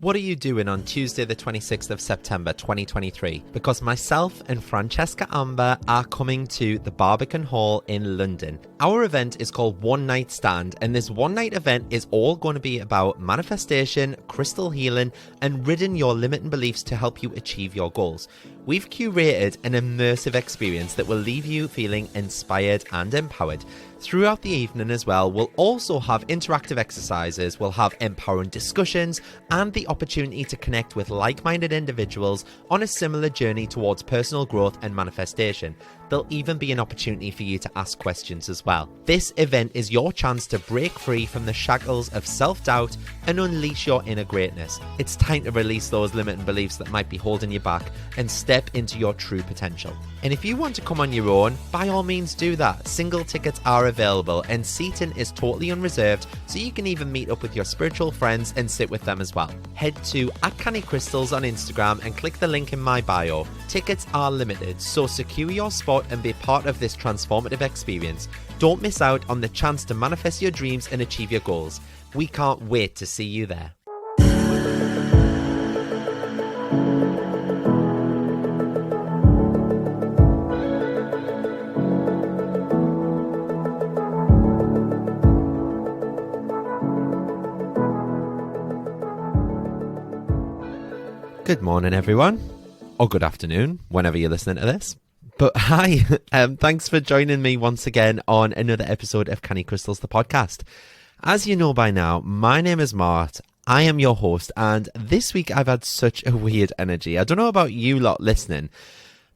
What are you doing on Tuesday the 26th of September 2023? Because myself and Francesca Amber are coming to the Barbican Hall in London. Our event is called One Night Stand, and this one night event is all going to be about manifestation, crystal healing, and ridding your limiting beliefs to help you achieve your goals. We've curated an immersive experience that will leave you feeling inspired and empowered. Throughout the evening as well, we'll also have interactive exercises, we'll have empowering discussions, and the opportunity to connect with like-minded individuals on a similar journey towards personal growth and manifestation. There'll even be an opportunity for you to ask questions as well. This event is your chance to break free from the shackles of self-doubt and unleash your inner greatness. It's time to release those limiting beliefs that might be holding you back and step into your true potential. And if you want to come on your own, by all means do that. Single tickets are available and seating is totally unreserved, so you can even meet up with your spiritual friends and sit with them as well. Head to @CannyCrystals on Instagram and click the link in my bio. Tickets are limited, so secure your spot and be part of this transformative experience. Don't miss out on the chance to manifest your dreams and achieve your goals. We can't wait to see you there. Good morning, everyone, or good afternoon, whenever you're listening to this. But hi, thanks for joining me once again on another episode of Canny Crystals, the podcast. As you know by now, my name is Mart. I am your host, and this week I've had such a weird energy. I don't know about you lot listening,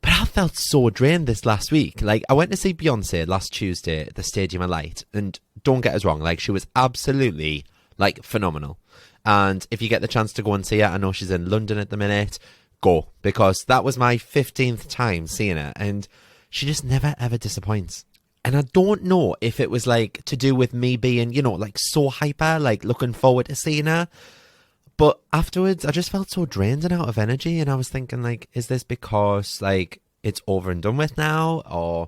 but I felt so drained this last week. Like, I went to see Beyonce last Tuesday at the Stadium of Light, and don't get us wrong, like, she was absolutely, like, phenomenal. And if you get the chance to go and see her, I know she's in London at the minute, go. Because that was my 15th time seeing her, and she just never ever disappoints. And I don't know if it was like to do with me being, you know, like so hyper, like looking forward to seeing her. But afterwards, I just felt so drained and out of energy. And I was thinking, like, is this because, like, it's over and done with now? Or...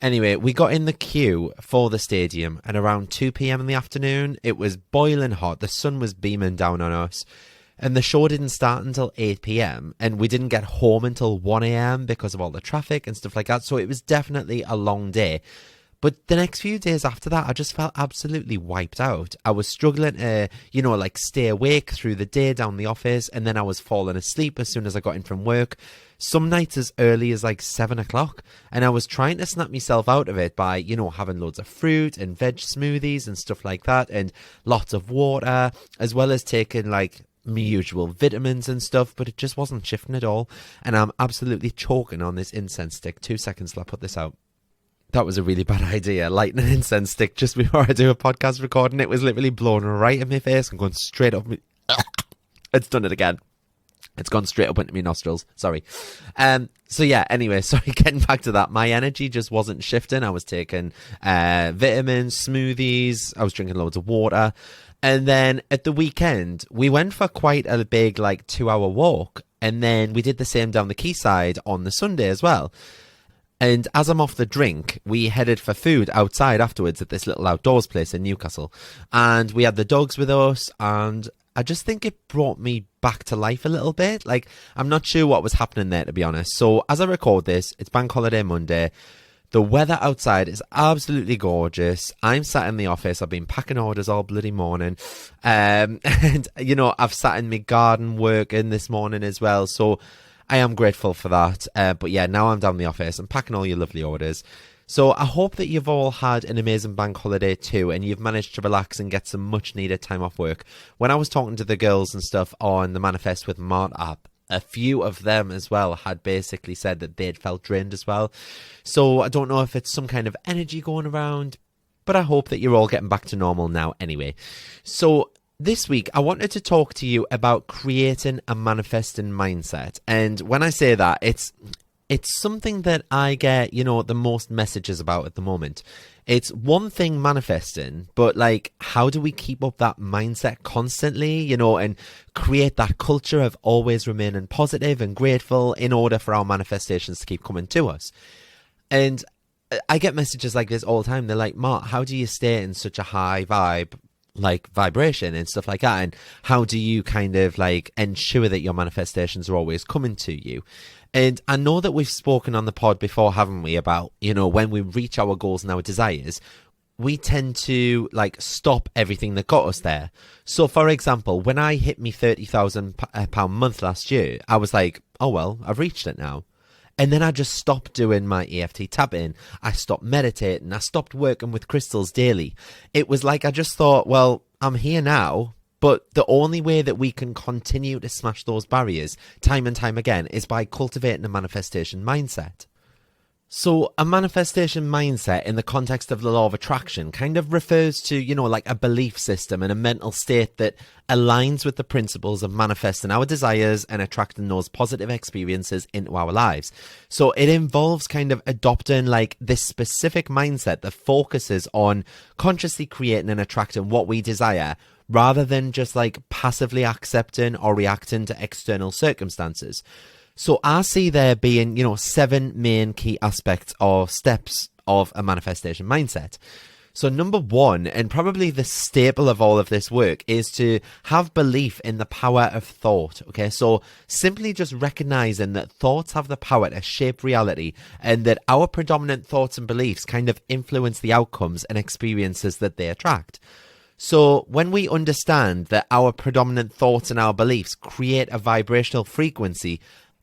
Anyway, we got in the queue for the stadium at around 2 p.m. in the afternoon. It was boiling hot. The sun was beaming down on us. And the show didn't start until 8 p.m. And we didn't get home until 1 a.m. because of all the traffic and stuff like that. So it was definitely a long day. But the next few days after that, I just felt absolutely wiped out. I was struggling to, you know, like stay awake through the day down the office. And then I was falling asleep as soon as I got in from work. Some nights as early as like 7 o'clock. And I was trying to snap myself out of it by, you know, having loads of fruit and veg smoothies and stuff like that. And lots of water, as well as taking like my usual vitamins and stuff. But it just wasn't shifting at all. And I'm absolutely choking on this incense stick. 2 seconds till I put this out. That was a really bad idea, lighting an incense stick just before I do a podcast recording. It was literally blowing right in my face and going straight up me. It's done it again. It's gone straight up into my nostrils. Sorry. So yeah, anyway, sorry, getting back to that. My energy just wasn't shifting. I was taking vitamins, smoothies. I was drinking loads of water. And then at the weekend, we went for quite a big, like, 2-hour walk. And then we did the same down the quayside on the Sunday as well. And as I'm off the drink, we headed for food outside afterwards at this little outdoors place in Newcastle. And we had the dogs with us, and I just think it brought me back to life a little bit. Like, I'm not sure what was happening there, to be honest. So as I record this, it's Bank Holiday Monday. The weather outside is absolutely gorgeous. I'm sat in the office. I've been packing orders all bloody morning. And, you know, I've sat in my garden working this morning as well. So I am grateful for that. But yeah, now I'm down in the office. I'm packing all your lovely orders. So I hope that you've all had an amazing bank holiday too, and you've managed to relax and get some much needed time off work. When I was talking to the girls and stuff on the Manifest with Mart app, a few of them as well had basically said that they'd felt drained as well. So I don't know if it's some kind of energy going around, but I hope that you're all getting back to normal now anyway. So this week, I wanted to talk to you about creating a manifesting mindset. And when I say that, it's something that I get, you know, the most messages about at the moment. It's one thing manifesting, but like, how do we keep up that mindset constantly, you know, and create that culture of always remaining positive and grateful in order for our manifestations to keep coming to us? And I get messages like this all the time. They're like, Mark, how do you stay in such a high vibe like vibration and stuff like that, and how do you kind of like ensure that your manifestations are always coming to you. And I know that we've spoken on the pod before, haven't we, about, you know, when we reach our goals and our desires, we tend to like stop everything that got us there. So for example, when I hit me £30,000 month last year, I was like, oh well, I've reached it now. And then I just stopped doing my EFT tapping. I stopped meditating. I stopped working with crystals daily. It was like I just thought, well, I'm here now, but the only way that we can continue to smash those barriers time and time again is by cultivating a manifestation mindset. So a manifestation mindset in the context of the law of attraction kind of refers to, you know, like a belief system and a mental state that aligns with the principles of manifesting our desires and attracting those positive experiences into our lives. So it involves kind of adopting like this specific mindset that focuses on consciously creating and attracting what we desire, rather than just like passively accepting or reacting to external circumstances. So I see there being, you know, 7 main key aspects or steps of a manifestation mindset. So number 1, and probably the staple of all of this work, is to have belief in the power of thought. Okay, so simply just recognizing that thoughts have the power to shape reality, and that our predominant thoughts and beliefs kind of influence the outcomes and experiences that they attract. So when we understand that our predominant thoughts and our beliefs create a vibrational frequency,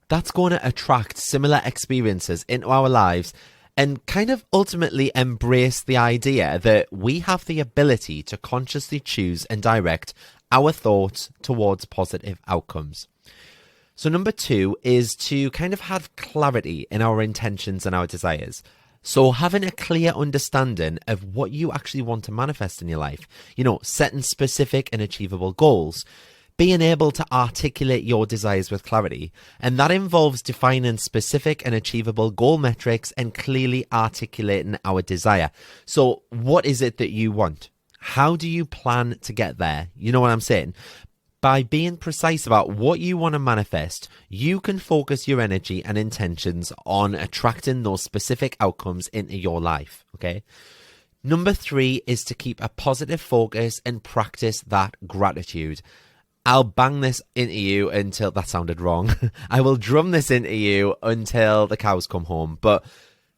that's going to attract similar experiences into our lives and kind of ultimately embrace the idea that we have the ability to consciously choose and direct our thoughts towards positive outcomes. So number 2 is to kind of have clarity in our intentions and our desires. So having a clear understanding of what you actually want to manifest in your life, you know, setting specific and achievable goals, being able to articulate your desires with clarity. And that involves defining specific and achievable goal metrics and clearly articulating our desire. So what is it that you want? How do you plan to get there? You know what I'm saying? By being precise about what you want to manifest, you can focus your energy and intentions on attracting those specific outcomes into your life, okay? Number 3 is to keep a positive focus and practice that gratitude. I'll bang this into you until... That sounded wrong. I will drum this into you until the cows come home. But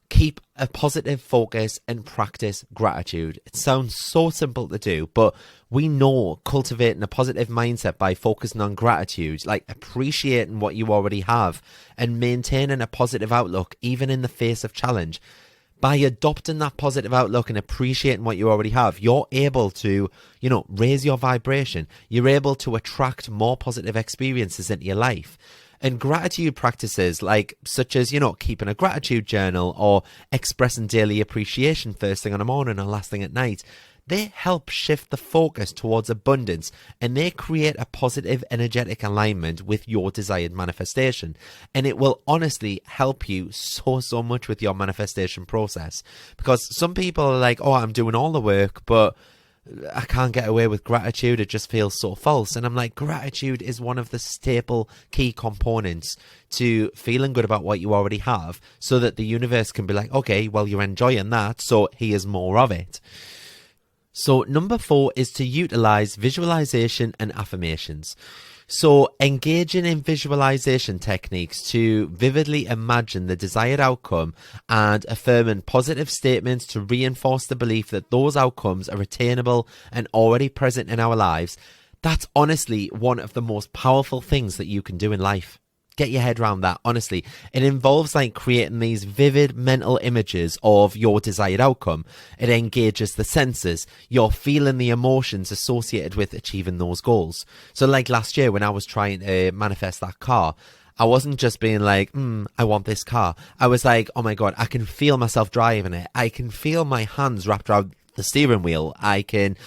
keep a positive focus and practice gratitude. It sounds so simple to do, but we know cultivating a positive mindset by focusing on gratitude, like appreciating what you already have and maintaining a positive outlook even in the face of challenge. By adopting that positive outlook and appreciating what you already have, you're able to, you know, raise your vibration. You're able to attract more positive experiences into your life. And gratitude practices such as, you know, keeping a gratitude journal or expressing daily appreciation first thing in the morning or last thing at night, they help shift the focus towards abundance, and they create a positive energetic alignment with your desired manifestation. And it will honestly help you so much with your manifestation process, because some people are like, oh, I'm doing all the work, but I can't get away with gratitude. It just feels so false. And I'm like, gratitude is one of the staple key components to feeling good about what you already have, so that the universe can be like, okay, well, you're enjoying that, so here's more of it. So number 4 is to utilize visualization and affirmations. So engaging in visualization techniques to vividly imagine the desired outcome and affirming positive statements to reinforce the belief that those outcomes are attainable and already present in our lives. That's honestly one of the most powerful things that you can do in life. Get your head around that. Honestly, it involves creating these vivid mental images of your desired outcome. It engages the senses. You're feeling the emotions associated with achieving those goals. So last year when I was trying to manifest that car, I wasn't just being like, I want this car. I was like, oh my God, I can feel myself driving it. I can feel my hands wrapped around the steering wheel. I can,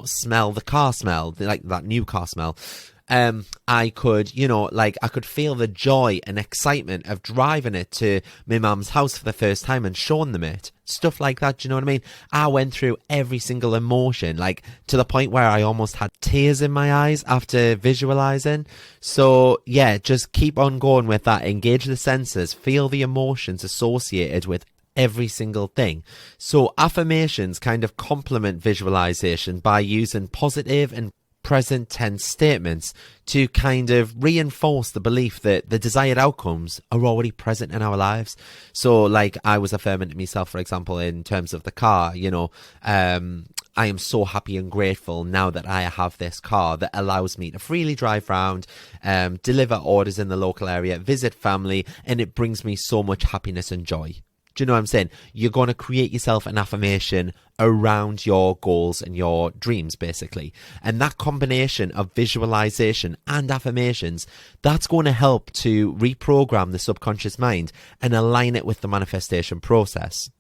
smell the car smell, that new car smell. I could, I could feel the joy and excitement of driving it to my mum's house for the first time and showing them it. Stuff like that, do you know what I mean? I went through every single emotion, to the point where I almost had tears in my eyes after visualizing. So yeah, just keep on going with that. Engage the senses, feel the emotions associated with every single thing. So affirmations kind of complement visualization by using positive and present tense statements to kind of reinforce the belief that the desired outcomes are already present in our lives. So like I was affirming to myself, for example, in terms of the car, I am so happy and grateful now that I have this car that allows me to freely drive around, deliver orders in the local area, visit family, and it brings me so much happiness and joy. Do you know what I'm saying? You're going to create yourself an affirmation around your goals and your dreams, basically. And that combination of visualization and affirmations, that's going to help to reprogram the subconscious mind and align it with the manifestation process.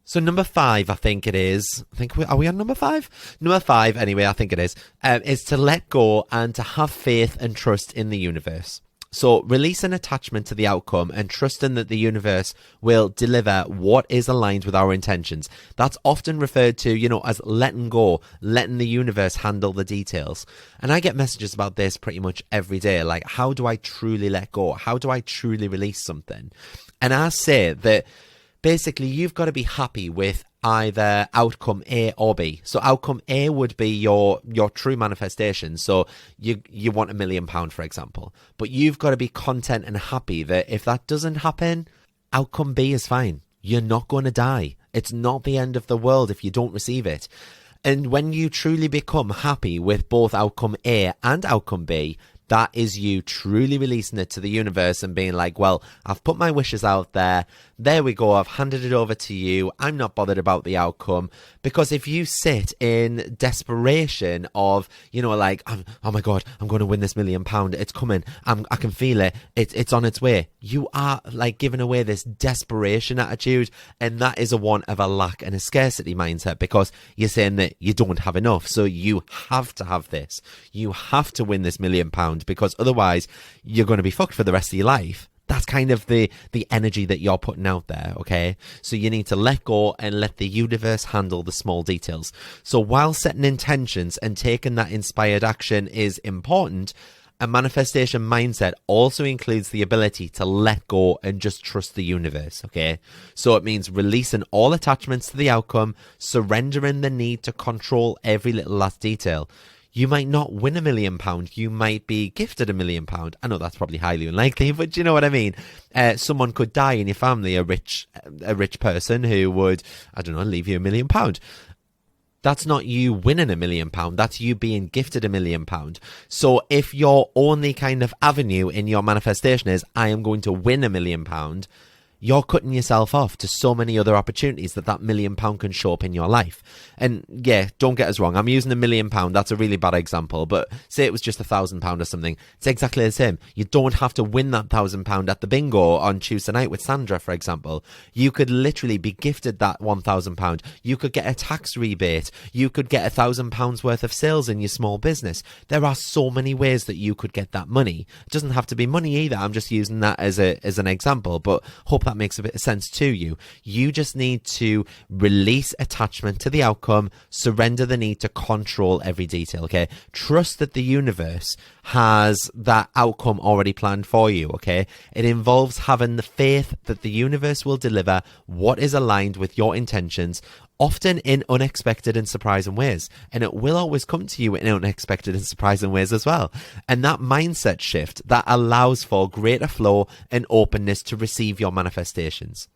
So number 5, I think it is. Are we on number 5? Number 5, anyway, I think it is to let go and to have faith and trust in the universe. So releasing attachment to the outcome and trusting that the universe will deliver what is aligned with our intentions. That's often referred to, as letting go, letting the universe handle the details. And I get messages about this pretty much every day. Like, how do I truly let go? How do I truly release something? And I say that basically you've got to be happy with either outcome A or B. So outcome A would be your true manifestation. So you want £1 million, for example, but you've got to be content and happy that if that doesn't happen, outcome B is fine. You're not going to die. It's not the end of the world if you don't receive it. And when you truly become happy with both outcome A and outcome B, that is you truly releasing it to the universe and being like, well, I've put my wishes out there. There we go. I've handed it over to you. I'm not bothered about the outcome. Because if you sit in desperation of, like, oh my God, I'm going to win this £1 million. It's coming. I can feel it. It's on its way. You are like giving away this desperation attitude. And that is a one of a lack and a scarcity mindset, because you're saying that you don't have enough. So you have to have this. You have to win this £1 million, because otherwise you're going to be fucked for the rest of your life. That's kind of the energy that you're putting out there, okay? So you need to let go and let the universe handle the small details. So while setting intentions and taking that inspired action is important, a manifestation mindset also includes the ability to let go and just trust the universe, okay? So it means releasing all attachments to the outcome, surrendering the need to control every little last detail. You might not win £1 million. You might be gifted £1 million. I know that's probably highly unlikely, but you know what I mean? Someone could die in your family, a rich person who would, leave you £1 million. That's not you winning £1 million. That's you being gifted £1 million. So if your only kind of avenue in your manifestation is, I am going to win £1 million, you're cutting yourself off to so many other opportunities that £1 million can show up in your life. And yeah, don't get us wrong. I'm using £1 million. That's a really bad example, but say it was just £1,000 or something. It's exactly the same. You don't have to win that £1,000 at the bingo on Tuesday night with Sandra, for example. You could literally be gifted that £1,000. You could get a tax rebate. You could get £1,000 worth of sales in your small business. There are so many ways that you could get that money. It doesn't have to be money either. I'm just using that as an example, but hope that makes a bit of sense to you. You just need to release attachment to the outcome, surrender the need to control every detail, okay? Trust that the universe has that outcome already planned for you, okay? It involves having the faith that the universe will deliver what is aligned with your intentions, often in unexpected and surprising ways. And it will always come to you in unexpected and surprising ways as well. And that mindset shift, that allows for greater flow and openness to receive your manifestations.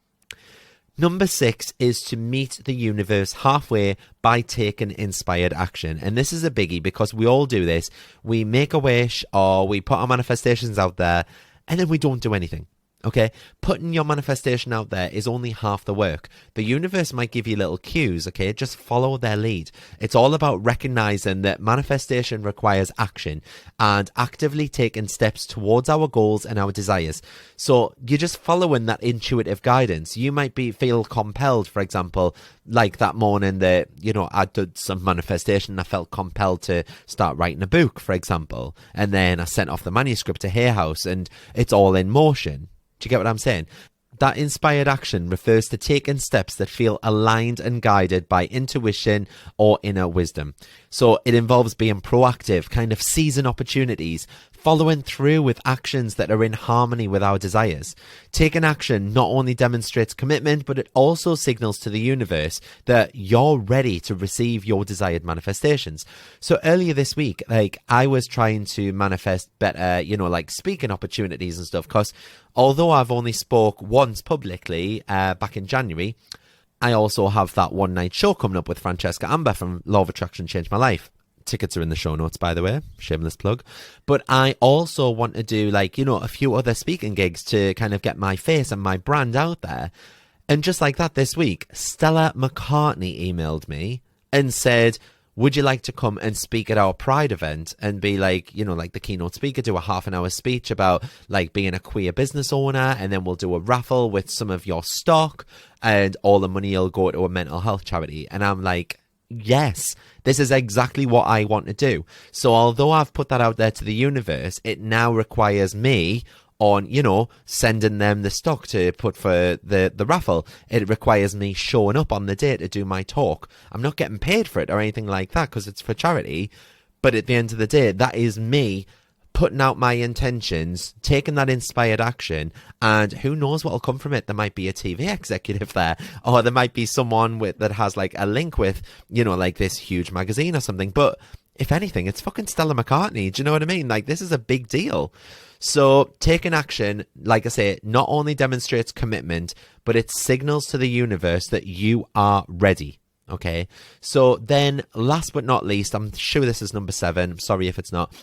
Number 6 is to meet the universe halfway by taking inspired action. And this is a biggie because we all do this. We make a wish or we put our manifestations out there and then we don't do anything. Okay, putting your manifestation out there is only half the work. The universe might give you little cues, okay? Just follow their lead. It's all about recognizing that manifestation requires action and actively taking steps towards our goals and our desires. So you're just following that intuitive guidance. You might feel compelled, for example, like that morning that, I did some manifestation. I felt compelled to start writing a book, for example. And then I sent off the manuscript to Hay House and it's all in motion. Do you get what I'm saying? That inspired action refers to taking steps that feel aligned and guided by intuition or inner wisdom. So it involves being proactive, kind of seizing opportunities, following through with actions that are in harmony with our desires. Taking action not only demonstrates commitment, but it also signals to the universe that you're ready to receive your desired manifestations. So earlier this week, I was trying to manifest better, speaking opportunities and stuff, because although I've only spoke once publicly back in January, I also have that one night show coming up with Francesca Amber from Law of Attraction Changed My Life. Tickets are in the show notes, by the way. Shameless plug. But I also want to do a few other speaking gigs to kind of get my face and my brand out there. And just like that this week, Stella McCartney emailed me and said, would you like to come and speak at our Pride event and be the keynote speaker, do a half an hour speech about being a queer business owner, and then we'll do a raffle with some of your stock and all the money will go to a mental health charity. And I'm like, yes, this is exactly what I want to do. So although I've put that out there to the universe, it now requires me on, sending them the stock to put for the raffle. It requires me showing up on the day to do my talk. I'm not getting paid for it or anything like that because it's for charity. But at the end of the day, that is me putting out my intentions, taking that inspired action, and who knows what will come from it. There might be a TV executive there, or there might be someone that has a link with, this huge magazine or something. But if anything, it's fucking Stella McCartney. Do you know what I mean? This is a big deal. So taking action, like I say, not only demonstrates commitment, but it signals to the universe that you are ready. Okay. So then last but not least, I'm sure this is number 7. Sorry if it's not.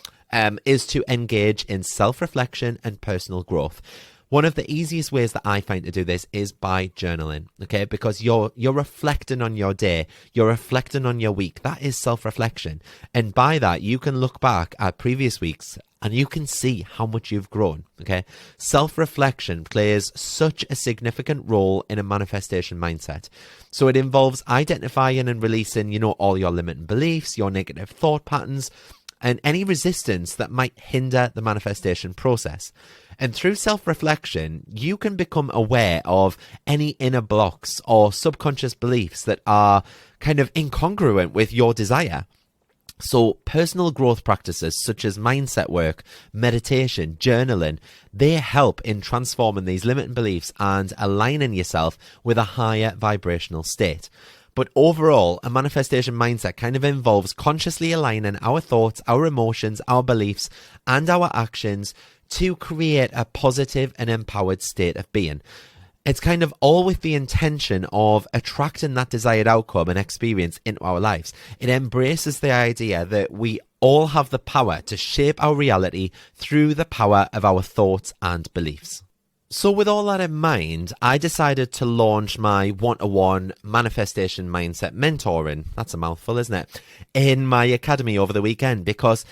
Is to engage in self-reflection and personal growth. One of the easiest ways that I find to do this is by journaling, okay? Because you're reflecting on your day, you're reflecting on your week. That is self-reflection. And by that, you can look back at previous weeks and you can see how much you've grown, okay? Self-reflection plays such a significant role in a manifestation mindset. So it involves identifying and releasing, all your limiting beliefs, your negative thought patterns, and any resistance that might hinder the manifestation process. And through self-reflection, you can become aware of any inner blocks or subconscious beliefs that are kind of incongruent with your desire. So personal growth practices such as mindset work, meditation, journaling, they help in transforming these limiting beliefs and aligning yourself with a higher vibrational state. But overall, a manifestation mindset kind of involves consciously aligning our thoughts, our emotions, our beliefs, and our actions to create a positive and empowered state of being. It's kind of all with the intention of attracting that desired outcome and experience into our lives. It embraces the idea that we all have the power to shape our reality through the power of our thoughts and beliefs. So with all that in mind, I decided to launch my one-to-one manifestation mindset mentoring, that's a mouthful, isn't it, in my academy over the weekend, because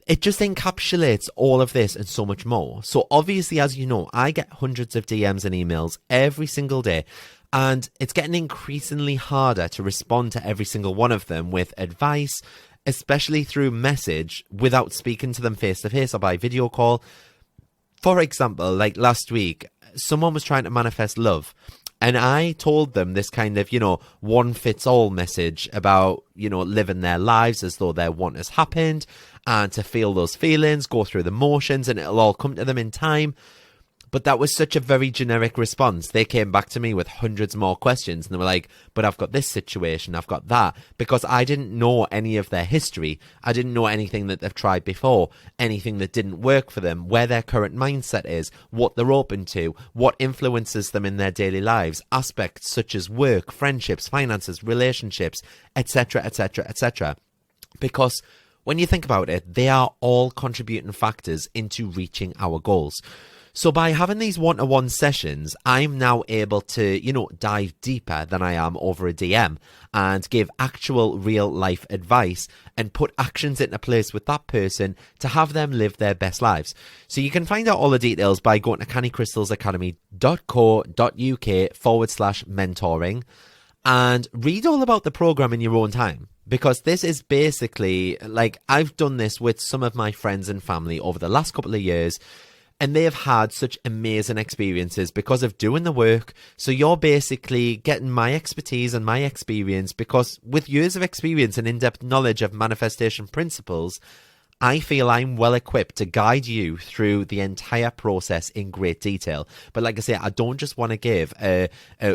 it just encapsulates all of this and so much more. So obviously, as you know, I get hundreds of DMs and emails every single day, and it's getting increasingly harder to respond to every single one of them with advice, especially through message, without speaking to them face-to-face or by video call. For example, last week, someone was trying to manifest love, and I told them this kind of, one-fits-all message about, living their lives as though their want has happened, and to feel those feelings, go through the motions, and it'll all come to them in time. But that was such a very generic response. They came back to me with hundreds more questions, and they were like, but I've got this situation, I've got that, because I didn't know any of their history. I didn't know anything that they've tried before, anything that didn't work for them, where their current mindset is, what they're open to, what influences them in their daily lives, aspects such as work, friendships, finances, relationships, etc., etc., etc. Because when you think about it, they are all contributing factors into reaching our goals. So by having these one-to-one sessions, I'm now able to, dive deeper than I am over a DM and give actual real life advice and put actions into place with that person to have them live their best lives. So you can find out all the details by going to cannycrystalsacademy.co.uk/mentoring and read all about the program in your own time. Because this is basically, I've done this with some of my friends and family over the last couple of years, and they have had such amazing experiences because of doing the work. So you're basically getting my expertise and my experience, because with years of experience and in-depth knowledge of manifestation principles, I feel I'm well equipped to guide you through the entire process in great detail. But like I say, I don't just want to give a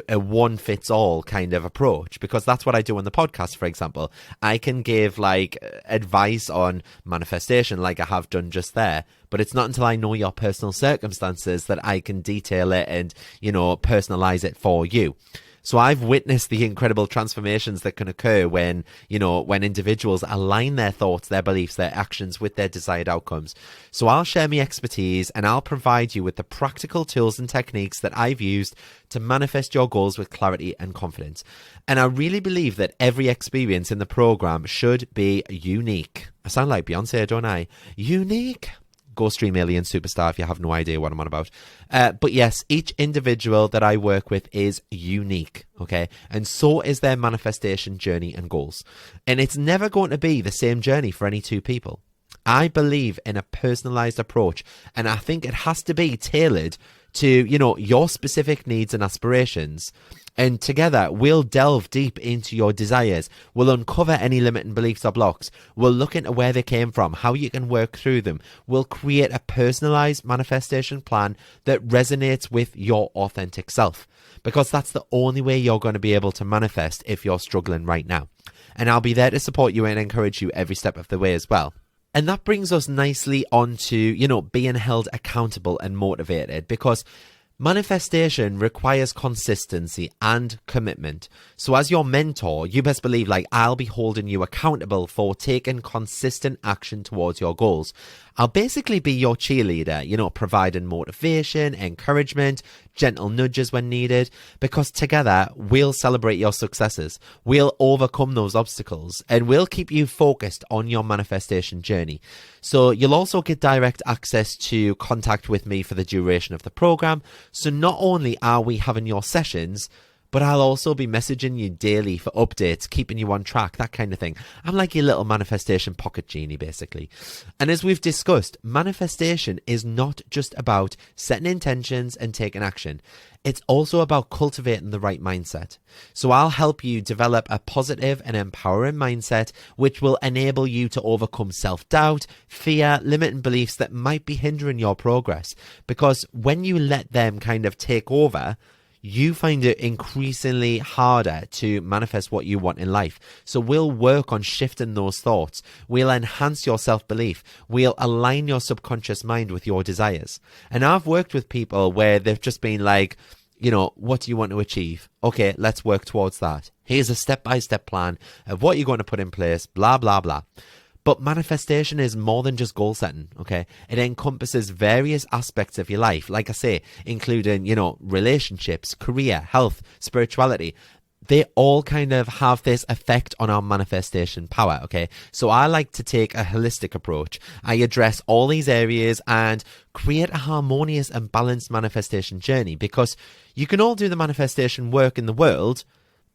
one-fits-all kind of approach, because that's what I do on the podcast, for example. I can give like advice on manifestation like I have done just there, but it's not until I know your personal circumstances that I can detail it and, personalize it for you. So I've witnessed the incredible transformations that can occur when individuals align their thoughts, their beliefs, their actions with their desired outcomes. So I'll share my expertise and I'll provide you with the practical tools and techniques that I've used to manifest your goals with clarity and confidence. And I really believe that every experience in the program should be unique. I sound like Beyonce, don't I? Unique. Go stream Alien Superstar if you have no idea what I'm on about. But yes, each individual that I work with is unique, okay? And so is their manifestation journey and goals. And it's never going to be the same journey for any two people. I believe in a personalized approach, and I think it has to be tailored to, your specific needs and aspirations. And together, we'll delve deep into your desires. We'll uncover any limiting beliefs or blocks. We'll look into where they came from, how you can work through them. We'll create a personalized manifestation plan that resonates with your authentic self, because that's the only way you're going to be able to manifest if you're struggling right now. And I'll be there to support you and encourage you every step of the way as well. And that brings us nicely onto, being held accountable and motivated, because manifestation requires consistency and commitment. So as your mentor, you best believe I'll be holding you accountable for taking consistent action towards your goals. I'll basically be your cheerleader, providing motivation, encouragement, gentle nudges when needed, because together we'll celebrate your successes. We'll overcome those obstacles and we'll keep you focused on your manifestation journey. So you'll also get direct access to contact with me for the duration of the program. So not only are we having your sessions, but I'll also be messaging you daily for updates, keeping you on track, that kind of thing. I'm like your little manifestation pocket genie, basically. And as we've discussed, manifestation is not just about setting intentions and taking action. It's also about cultivating the right mindset. So I'll help you develop a positive and empowering mindset, which will enable you to overcome self-doubt, fear, limiting beliefs that might be hindering your progress. Because when you let them kind of take over, you find it increasingly harder to manifest what you want in life. So we'll work on shifting those thoughts. We'll enhance your self-belief. We'll align your subconscious mind with your desires. And I've worked with people where they've just been like, what do you want to achieve? Okay, let's work towards that. Here's a step-by-step plan of what you're going to put in place, blah, blah, blah. But manifestation is more than just goal setting, okay? It encompasses various aspects of your life, like I say, including, relationships, career, health, spirituality. They all kind of have this effect on our manifestation power, okay? So I like to take a holistic approach. I address all these areas and create a harmonious and balanced manifestation journey, because you can all do the manifestation work in the world,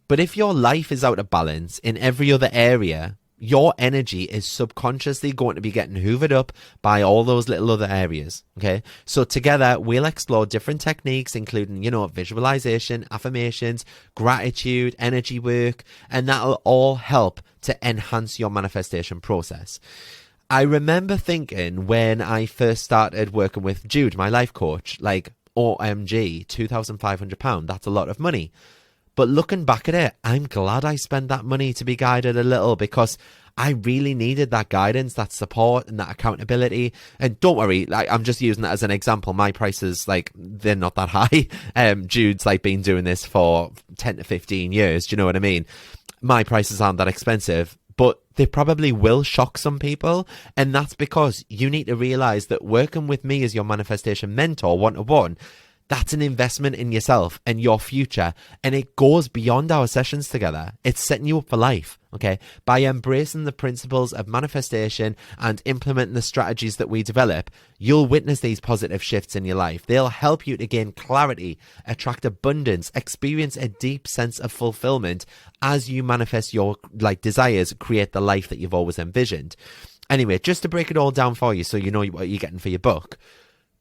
but if your life is out of balance in every other area, your energy is subconsciously going to be getting hoovered up by all those little other areas, okay? So together, we'll explore different techniques, including, visualization, affirmations, gratitude, energy work, and that'll all help to enhance your manifestation process. I remember thinking when I first started working with Jude, my life coach, OMG, £2,500, that's a lot of money. But looking back at it, I'm glad I spent that money to be guided a little, because I really needed that guidance, that support and that accountability. And don't worry, I'm just using that as an example. My prices, they're not that high. Jude's been doing this for 10 to 15 years. Do you know what I mean? My prices aren't that expensive, but they probably will shock some people. And that's because you need to realize that working with me as your manifestation mentor one-to-one, that's an investment in yourself and your future, and it goes beyond our sessions together. It's setting you up for life, okay? By embracing the principles of manifestation and implementing the strategies that we develop, you'll witness these positive shifts in your life. They'll help you to gain clarity, attract abundance, experience a deep sense of fulfillment as you manifest your desires, create the life that you've always envisioned. Anyway, just to break it all down for you so you know what you're getting for your buck.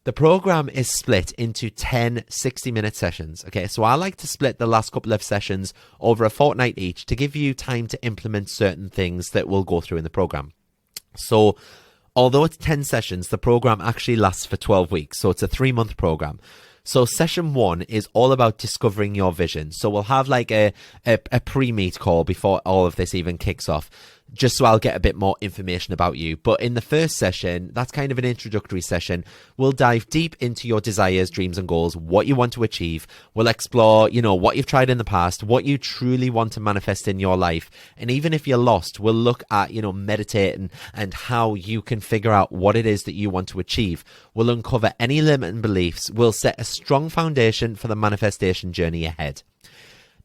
The program is split into 10 60-minute sessions, okay? So I like to split the last couple of sessions over a fortnight each to give you time to implement certain things that we'll go through in the program. So Although it's 10 sessions, the program actually lasts for 12 weeks. So it's a 3-month program. So session 1 is all about discovering your vision. So we'll have like a pre-meet call before all of this even kicks off, just so I'll get a bit more information about you. But in the first session, that's kind of an introductory session. We'll dive deep into your desires, dreams, and goals, what you want to achieve. We'll explore, what you've tried in the past, what you truly want to manifest in your life. And even if you're lost, we'll look at, meditating and how you can figure out what it is that you want to achieve. We'll uncover any limiting beliefs. We'll set a strong foundation for the manifestation journey ahead.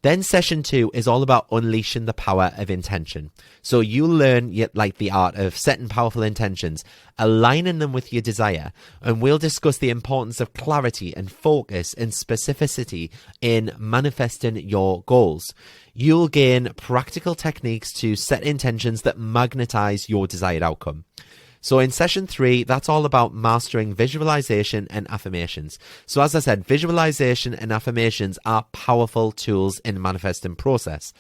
Then session 2 is all about unleashing the power of intention. So you'll learn the art of setting powerful intentions, aligning them with your desire, and we'll discuss the importance of clarity and focus and specificity in manifesting your goals. You'll gain practical techniques to set intentions that magnetize your desired outcome. So in session 3, that's all about mastering visualization and affirmations. So as I said, visualization and affirmations are powerful tools in the manifesting process.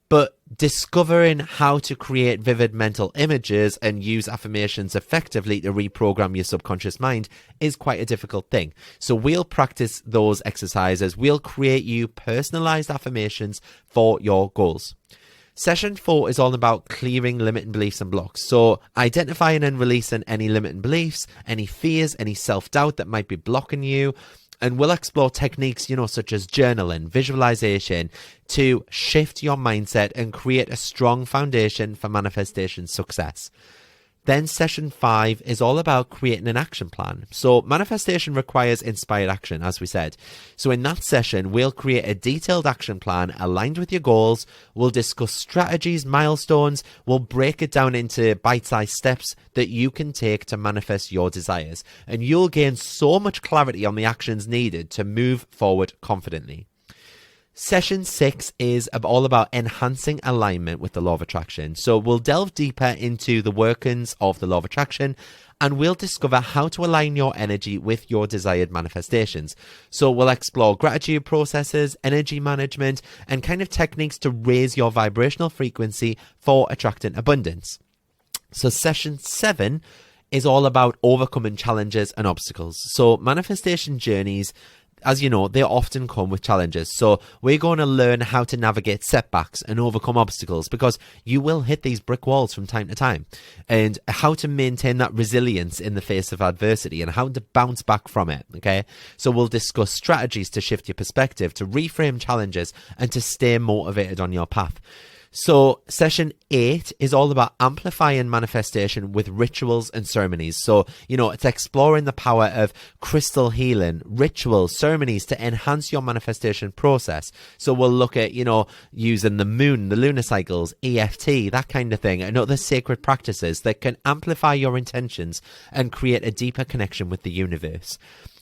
But discovering how to create vivid mental images and use affirmations effectively to reprogram your subconscious mind is quite a difficult thing. So we'll practice those exercises. We'll create you personalized affirmations for your goals. Session 4 is all about clearing limiting beliefs and blocks. So identifying and releasing any limiting beliefs, any fears, any self-doubt that might be blocking you. And we'll explore techniques, such as journaling, visualization, to shift your mindset and create a strong foundation for manifestation success. Then session 5 is all about creating an action plan. So manifestation requires inspired action, as we said. So in that session, we'll create a detailed action plan aligned with your goals. We'll discuss strategies, milestones. We'll break it down into bite-sized steps that you can take to manifest your desires. And you'll gain so much clarity on the actions needed to move forward confidently. Session 6 is all about enhancing alignment with the law of attraction. So we'll delve deeper into the workings of the law of attraction, and we'll discover how to align your energy with your desired manifestations. So we'll explore gratitude processes, energy management, and kind of techniques to raise your vibrational frequency for attracting abundance. So session 7 is all about overcoming challenges and obstacles. So manifestation journeys, as you know, they often come with challenges. So we're going to learn how to navigate setbacks and overcome obstacles, because you will hit these brick walls from time to time, and how to maintain that resilience in the face of adversity and how to bounce back from it. Okay. So we'll discuss strategies to shift your perspective, to reframe challenges, and to stay motivated on your path. So session 8 is all about amplifying manifestation with rituals and ceremonies. So, it's exploring the power of crystal healing, rituals, ceremonies to enhance your manifestation process. So we'll look at, using the moon, the lunar cycles, EFT, that kind of thing, and other sacred practices that can amplify your intentions and create a deeper connection with the universe.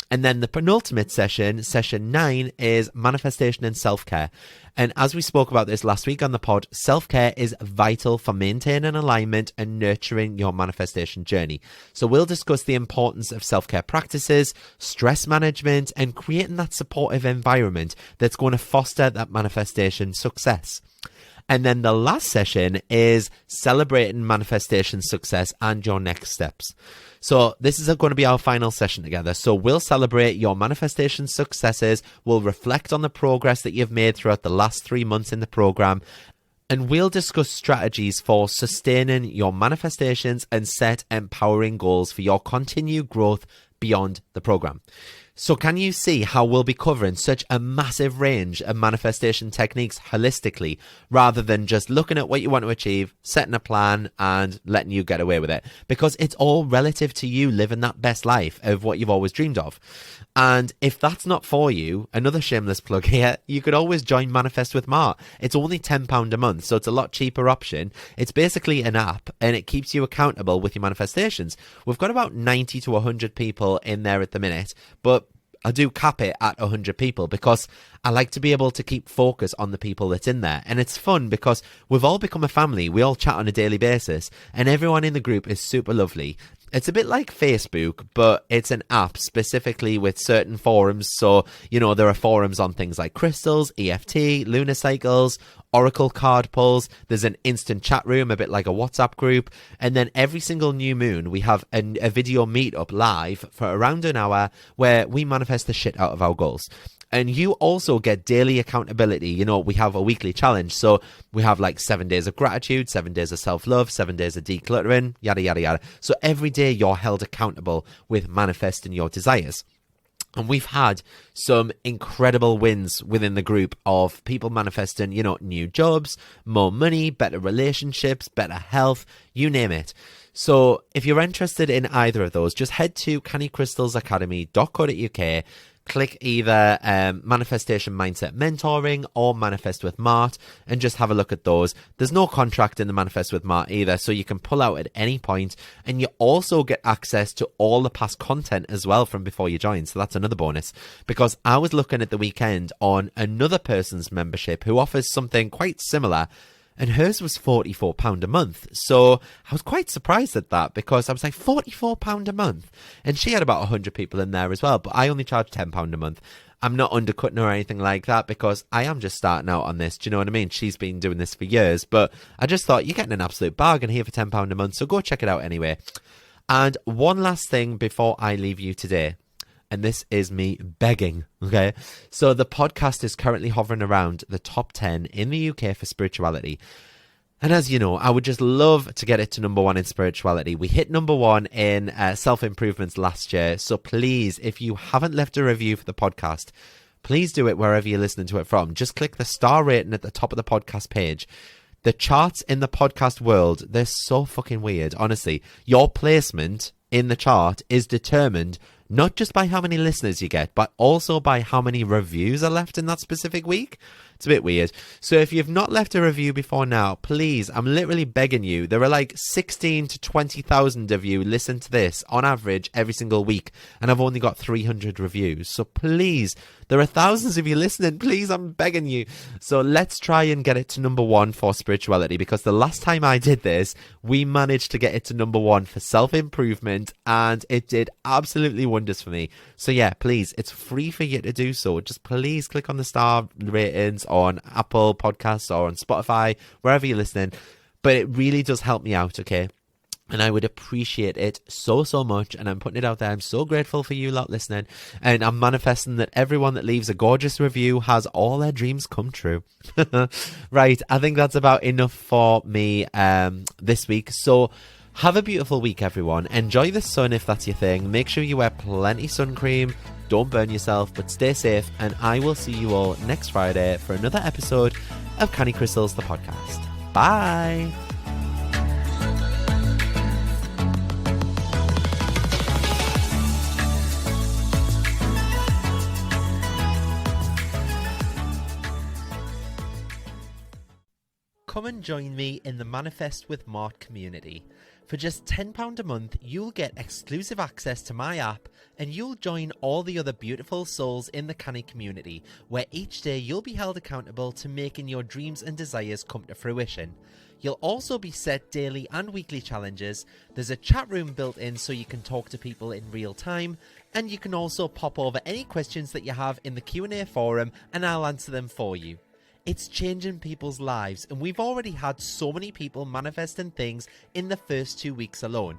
And then the penultimate session, session 9, is manifestation and self-care. And as we spoke about this last week on the pod, self-care is vital for maintaining alignment and nurturing your manifestation journey. So we'll discuss the importance of self-care practices, stress management, and creating that supportive environment that's going to foster that manifestation success. And then the last session is celebrating manifestation success and your next steps. So this is going to be our final session together. So we'll celebrate your manifestation successes. We'll reflect on the progress that you've made throughout the last 3 months in the program. And we'll discuss strategies for sustaining your manifestations and set empowering goals for your continued growth beyond the program. So can you see how we'll be covering such a massive range of manifestation techniques holistically, rather than just looking at what you want to achieve, setting a plan and letting you get away with it? Because it's all relative to you living that best life of what you've always dreamed of. And if that's not for you, another shameless plug here, you could always join Manifest with Mart. It's only £10 a month, so it's a lot cheaper option. It's basically an app, and it keeps you accountable with your manifestations. We've got about 90 to 100 people in there at the minute, but I do cap it at 100 people because I like to be able to keep focus on the people that's in there. And it's fun because we've all become a family. We all chat on a daily basis, and everyone in the group is super lovely. It's a bit like Facebook, but it's an app specifically with certain forums. So, there are forums on things like crystals, EFT, lunar cycles, oracle card pulls. There's an instant chat room, a bit like a WhatsApp group. And then every single new moon, we have a video meetup live for around an hour where we manifest the shit out of our goals. And you also get daily accountability. We have a weekly challenge. So we have like 7 days of gratitude, 7 days of self-love, 7 days of decluttering, yada, yada, yada. So every day you're held accountable with manifesting your desires. And we've had some incredible wins within the group of people manifesting, new jobs, more money, better relationships, better health, you name it. So if you're interested in either of those, just head to cannycrystalsacademy.co.uk. Click either Manifestation Mindset Mentoring or Manifest with Mart and just have a look at those. There's no contract in the Manifest with Mart either, so you can pull out at any point. And you also get access to all the past content as well from before you join. So that's another bonus. Because I was looking at the weekend on another person's membership who offers something quite similar, and hers was £44 a month. So I was quite surprised at that, because I was like, £44 a month? And she had about 100 people in there as well, but I only charge £10 a month. I'm not undercutting her or anything like that, because I am just starting out on this. Do you know what I mean? She's been doing this for years, but I just thought, you're getting an absolute bargain here for £10 a month, so go check it out anyway. And one last thing before I leave you today. And this is me begging, okay? So the podcast is currently hovering around the top 10 in the UK for spirituality. And as you know, I would just love to get it to number 1 in spirituality. We hit number 1 in self-improvements last year. So please, if you haven't left a review for the podcast, please do it wherever you're listening to it from. Just click the star rating at the top of the podcast page. The charts in the podcast world, they're so fucking weird. Honestly, your placement in the chart is determined not just by how many listeners you get, but also by how many reviews are left in that specific week. It's a bit weird. So if you've not left a review before now, please, I'm literally begging you. There are like 16 to 20,000 of you listen to this on average every single week, and I've only got 300 reviews. So please, there are thousands of you listening. Please, I'm begging you. So let's try and get it to number 1 for spirituality, because the last time I did this, we managed to get it to number 1 for self-improvement, and it did absolutely wonders for me. So yeah, please, it's free for you to do so. Just please click on the star ratings on Apple Podcasts or on Spotify, wherever you're listening. But it really does help me out, okay? And I would appreciate it so, so much. And I'm putting it out there. I'm so grateful for you lot listening. And I'm manifesting that everyone that leaves a gorgeous review has all their dreams come true. Right. I think that's about enough for me this week. So have a beautiful week, everyone. Enjoy the sun if that's your thing. Make sure you wear plenty sun cream. Don't burn yourself, but stay safe. And I will see you all next Friday for another episode of Canny Crystals, the podcast. Bye. Come and join me in the Manifest with Mart community. For just £10 a month, you'll get exclusive access to my app, and you'll join all the other beautiful souls in the Canny community, where each day you'll be held accountable to making your dreams and desires come to fruition. You'll also be set daily and weekly challenges. There's a chat room built in so you can talk to people in real time, and you can also pop over any questions that you have in the Q&A forum, and I'll answer them for you. It's changing people's lives, and we've already had so many people manifesting things in the first 2 weeks alone.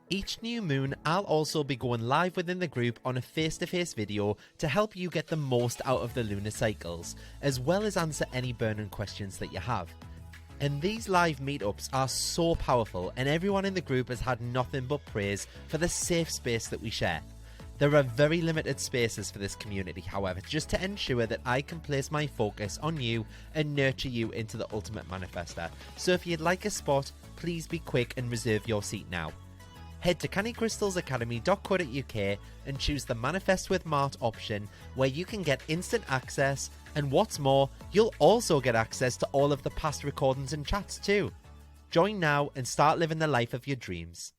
Each new moon, I'll also be going live within the group on a face-to-face video to help you get the most out of the lunar cycles, as well as answer any burning questions that you have. And these live meetups are so powerful, and everyone in the group has had nothing but praise for the safe space that we share. There are very limited spaces for this community, however, just to ensure that I can place my focus on you and nurture you into the ultimate manifester. So if you'd like a spot, please be quick and reserve your seat now. Head to cannycrystalsacademy.co.uk and choose the Manifest with Mart option, where you can get instant access, and what's more, you'll also get access to all of the past recordings and chats too. Join now and start living the life of your dreams.